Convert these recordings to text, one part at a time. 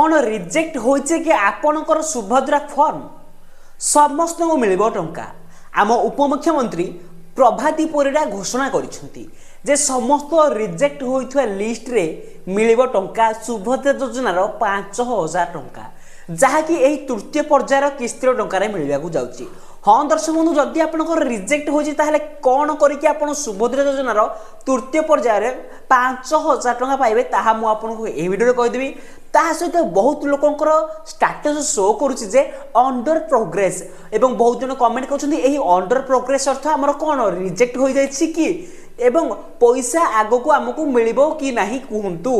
कौन रिजेक्ट होइछे कि आपणकर सुभद्रा फॉर्म समस्त को मिलिबो टंका। आम उपमुख्यमंत्री प्रभाती परिडा घोषणा करिसेंती जे समस्त रिजेक्ट होइथवा लिस्ट रे मिलिबो टंका सुभद्रा योजनार 5000 टंका जहाँकि यही तृतीय पर्यायर किस्तिर टंकार मिलवाक जाऊँगी। हाँ दर्शक बंधु जदि आपंकर रिजेक्ट होची ताहले कौन करके आपण सुभद्रा योजनार तृतीय पर्यायर 5000 टंका पाइबे ताहा मु आपनको ए वीडियो कहिदेबी। ता सहित बहुत लोकंकर स्टेटस शो करुछि जे अंडर प्रोग्रेस एवं बहुत जन कमेंट करछन्ती एही अंडर प्रोग्रेस अर्थ हमर कोन रिजेक्ट हो जाइछि कि एवं पैसा आगो को आमको मिलिबो कि नाही कहंतु।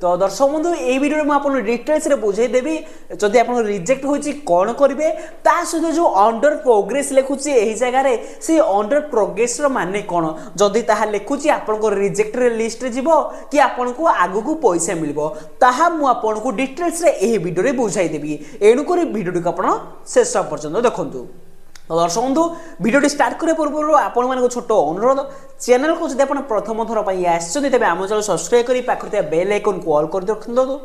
तो दर्शक बंधु ये वीडियो में आपको डिटेल्स रे बुझाई देबी जदि आपन रिजेक्ट होइछि कोन करिवे ता सहित जो अंडर प्रोग्रेस लिखुछि एही जगह रे से अंडर प्रोग्रेस रो माने कोन जदि ताहा लिखुछि आपन को रिजेक्ट रे लिस्ट रे जीवो कि आपन को आगो को पैसा मिलिबो ताहा मु आपन को डिटेल्स रे एही वीडियो रे बुझाई देबी। एणु करी वीडियो को आपन शेष पर्यंत देखंतु। तो दर्शक बंधु वीडियो स्टार्ट करे पूर्व आपण मान छोट अनुरोध चैनल को जब आप प्रथम थर आसते तेज आम चैनल सब्सक्राइब कर पाखे बेल आइकन को ऑल कर रखिंतु।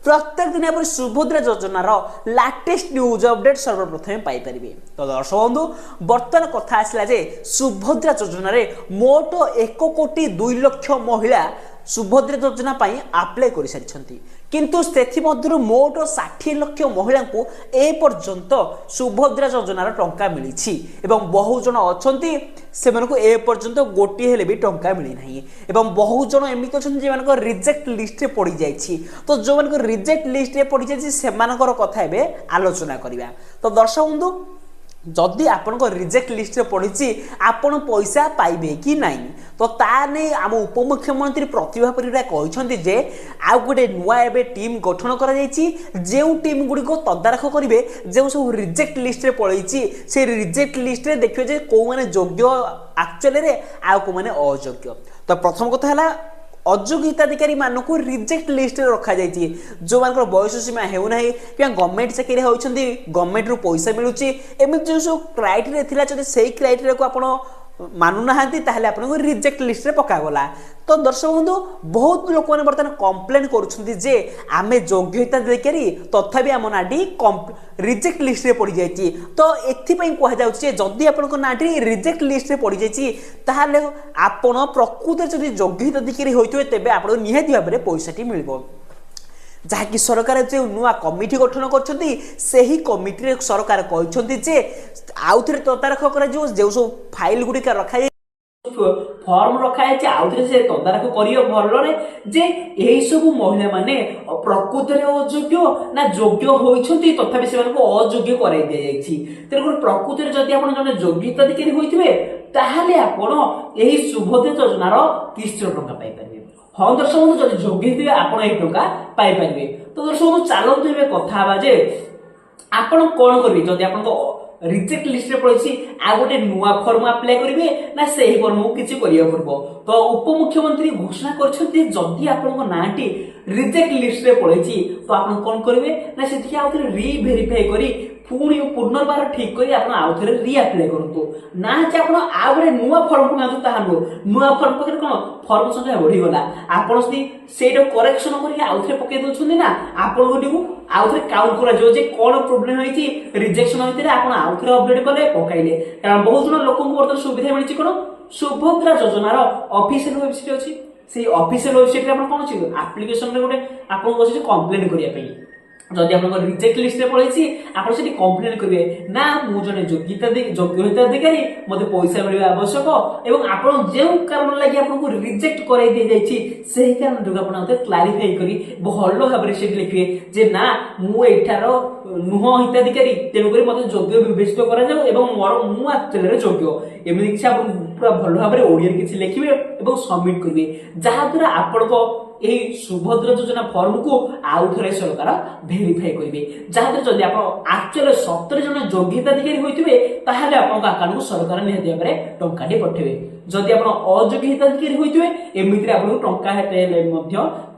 प्रत्येक दिन आप सुभद्रा योजनार लेटेस्ट न्यूज अपडेट सर्वप्रथम पाइपर। तो दर्शक बंधु बर्तमान कथा आसला जे सुभद्रा योजन मोट 1,02,00,000 महिला सुभद्रा योजना आप्लाय कर सारी किंतु से मोट 60 लाख महिला को ए पर्यंत सुभद्रा योजनार टंका मिली एवं बहु जन अच्छा से ए पर्यंत गोटे हेले भी टंका मिली नहीं एवं बहु जन एमती अच्छा जो रिजेक्ट लिस्ट रे पड़ जाइए। तो जो रिजेक्ट लिस्ट रे पड़ जाइए से कथा आलोचना करवा। तो दर्शक बंधु जदि आपण रिजेक्ट लिस्ट रे पड़ी आपण पैसा पाइबे कि नहीं तो ता नहीं आम उपमुख्यमंत्री प्रतिभा परिडा कहते जे आउ गोटे नुआ एबे टीम गठन करा जो टीम गुड़िक तदारख करेंगे जो सब रिजेक्ट लिस्ट रे पड़ी से रिजेक्ट लिस्ट रे देखिए जे कौ माने योग्य एक्चुअली रे आउ को माने अयोग्य। तो प्रथम कथा है अयोग्य हिताधिकारी मानक रिजेक्ट लिस्ट रखा जाइए जो मान बयस सीमा होना कि गवर्नमेंट चाकरी होती गवर्नमेंट रु पैसा मिलूँ एमती जो सब क्राइटेरिया थिला जब से क्राइटेरिया को आप मानुना आपको रिजेक्ट लिस्ट रे पकागला। तो दर्शक बंधु बहुत लोक मैंने बर्तमान कंप्लेन करुँचे आम योग्य हिताधिकारी तथापि आम नाटी रिजेक्ट लिस्ट रे पड़ जाइए। तो एथिपाई कहुचे जदि आप नाटी रिजेक्ट लिस्ट रे पड़ जाइए ताहले आपण प्रकृत जदि योग्य हिताधिकारी होते तेज आप निहाती भाव में पैसाटी मिल जहाँकि सरकार जो नुआ कमिटी गठन कर कमिटी सरकार कहते आउ थे तदारख कर जो सब फाइल गुड़िक रखा फॉर्म रखाई आउ थे से तदारख कर भलरे जे यही सब महिला माने प्रकृत अयोग्य ना योग्य होती तथापि से अयोग्य कराई दि जाए। तेणुकर प्रकृत जदि आप जन योग्य हिताधिकारी होते ताहले आपण यही सुभद्रा योजनार 30 टंका पाइपर। हाँ दर्शक बंधु जब योग्य थे आप टंका पाइपर। तो दर्शक बंधु चलते कथा जे आपण कौन करेंगे जदि आप रिजेक्ट लिस्ट रे पड़ी आ गोटे नुआ फॉर्म अप्लाई करेंगे ना से फॉर्म को किसी करिया पड़बो। तो उपमुख्यमंत्री घोषणा करछथि जदि आपन नाटी रिजेक्ट लिस्ट रे पड़ी तो आप कौन करेंगे ना से आउ थे रीभेरीफाई करी पुणी पुनर्बार ठीक करी आप आउ थे रीअप्लाई करतु ना जे आप आ गोटे नुआ फॉर्म को नातु ताहा नुआ फॉर्म पकड़ कौन फॉर्म संख्या बढ़ी गला आपण सेटा करेक्शन करके आउ थे पकई दउछन ना आपण गोटी आउ थे काउंट करा जो जे कोन प्रॉब्लम होईची रिजेक्शन होईते आपण आउ थे अपडेट कले पकाइले कारण बहुत जन लोक को वर्तमान सुविधा मिलची कोन सुभद्रा योजनार ऑफिशियल वेबसाइट अछि से ऑफिशियल वेबसाइट रे आपण कोन अछि एप्लीकेशन रे गोटे आपण बसे कंप्लेंट करिया पई जदि आप रिजेक्ट लिस्ट में पड़ी आप कंप्लेन करेंगे ना मु जन योग्य हिताधिकारी मत पैसा मिलवा आवश्यक एवं आप जो कारण लगे आपको रिजेक्ट कराई दि जाइए से कारण जो आप क्लारिफाई करी भल भाव में से लिखे जे ना मुठार नुह हिताधिकारी तेणुक मत योग्य विवेचित कर मोर मु एक्चुअली योग्य एमती किसी आप पूरा भल भाव में ओडिया किसी लिखे और सबमिट करेंगे जहाद्वारा आपण यही सुभद्रा योजना फॉर्म को आउ थे सरकार भेरीफाई करेंगे जहां जदि आप एक्चुअली 17 जन योग्य हिताधिकारी होते ताहले आपन अकाउंट को सरकार निहाती भाव में टंकाटी पठेबे। जदि आप अयोग्य हिताधिकारी होते एमती आपको टंका हेले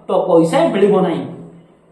तो पैसा मिलिबो नहीं।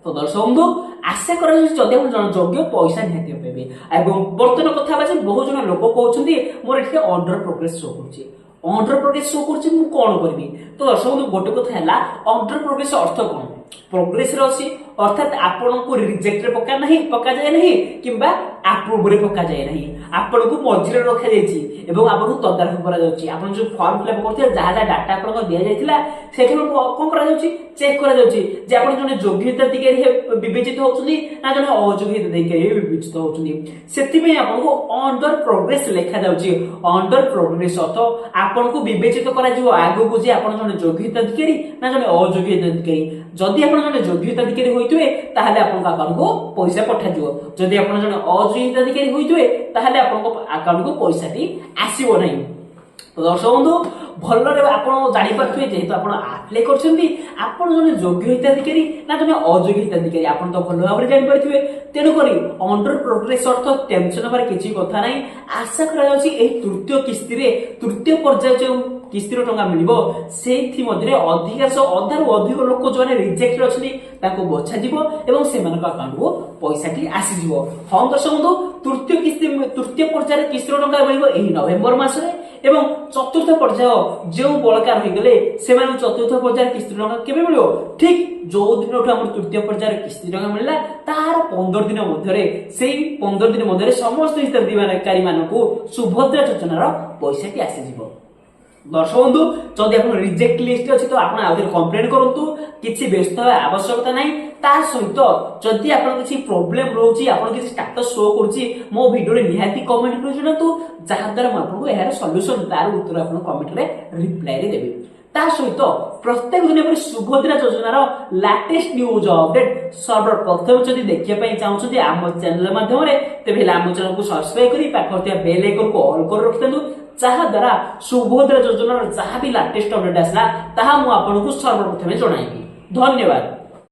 तो दर्शक बंधु आशा कर जदि आप जन योग्य पैसा निहाती पाइबे। एवं बर्तमान कथा बहुत जन लोक कहते मोर ये अंडर प्रोग्रेस शो कर अंडर प्रोग्रेस शो कर कौन करी। तो दर्शक बंधु गोटे कथा है अंडर प्रोग्रेस अर्थ कौन प्रोग्रेस रे अछि अर्थात आपण को रिजेक्ट रे पका जाए नहीं किंबा अप्रूव रे पका जाए नहीं आपण को मझिरे रखा जायछि एवं आपण को तदारख करा जाउछि आपण जो फॉर्म फिलअप करथे जहा डाटा आपण को दिया जायथिला सेठी कोन करा जाउछि चेक करा जाउछि जे आपण जने योग्यता अधिकारी विवेचित होउछनी ना जने अयोग्यता अधिकारी विवेचित होउछनी सेति में आपण को अंडर प्रोग्रेस लेखा जाउछि अंडर प्रोग्रेस अर्थ आपण को विवेचित करा जिवो आगु को जे आपण जने योग्यता अधिकारी ना जने अयोग्यता अधिकारी जदि आपण जने योग्यता अधिकारी होइतुए ताहाले आपण का अकाउंट को पैसा पठा जिवो जदि आपण जने अयोग्यता अधिकारी होइतुए ताहाले आपण को अकाउंट को पैसाटी आसीबो नाही। तो दर्शक बंधु भलरे आपण जानि पाथुए जेहेतु आपण अप्लाई करछन्ती आपण जने योग्य हिताधिकारी ना जने अयोग्य हिताधिकारी आपण तो भल भाबरे जानि पाथुए तेनु करी अंडर प्रोग्रेस अर्थ टेंशन होबार किछि कथा नाही। आशा करा जाउछि एही तृतीय किस्ती रे तृतीय पर्याय जो किस्तीर टंका मिलिबो सेथि मध्ये अधिकांश अधारु अधिक लोक जो रिजेक्ट अछनी ताको बछा जिवो एवं सेमानक अकाउंट को पैसाटी आसी जिवो। हम दर्शक बंधु तृतीय पर्याय किस्तीर टंका मिलिबो एही नवेम्बर मासरे एवं चतुर्थ पर्याय जो बळकार होई गले सेमान चतुर्थ पर्याय किस्ती टंका केबे मिलिबो ठीक जो दिन हमर तृतीय पर्याय किस्ती टंका मिलला तार 15 दिन मध्ये सेही 15 दिन मध्ये समस्त हिताधिकारी मानकू सुभद्रा योजनार पैसाटी आसी जिवो। दर्शक बंधु जदि आप रिजेक्ट लिस्ट अच्छी तो आप कंप्लेन करूँ किसी व्यस्त आवश्यकता ना ता सहित जदि आप प्रोब्लेम रोचे आप स्टाटस शो करुच्ची मो भिडियो निहाती कमेंट कर जनातु जहाद्वारा मुझे यार सल्यूशन तार उत्तर आप कमेंट में रिप्लाई देवी। ता सहित प्रत्येक दिन पर सुभद्रा योजनार लेटेस्ट न्यूज अपडेट सर्वप्रथम जदि देखिए चाहते आम चैनल माध्यम तेज आम चैनल को सब्सक्राइब कर पाखे बेल आइकन को ऑल कर रखिथांतु जहा द्वारा सुभद्रा योजनार जहाँ भी लेटेस्ट अपडेट आसला ताहा मु आपनको सर्वप्रथमे जणाइबी। धन्यवाद।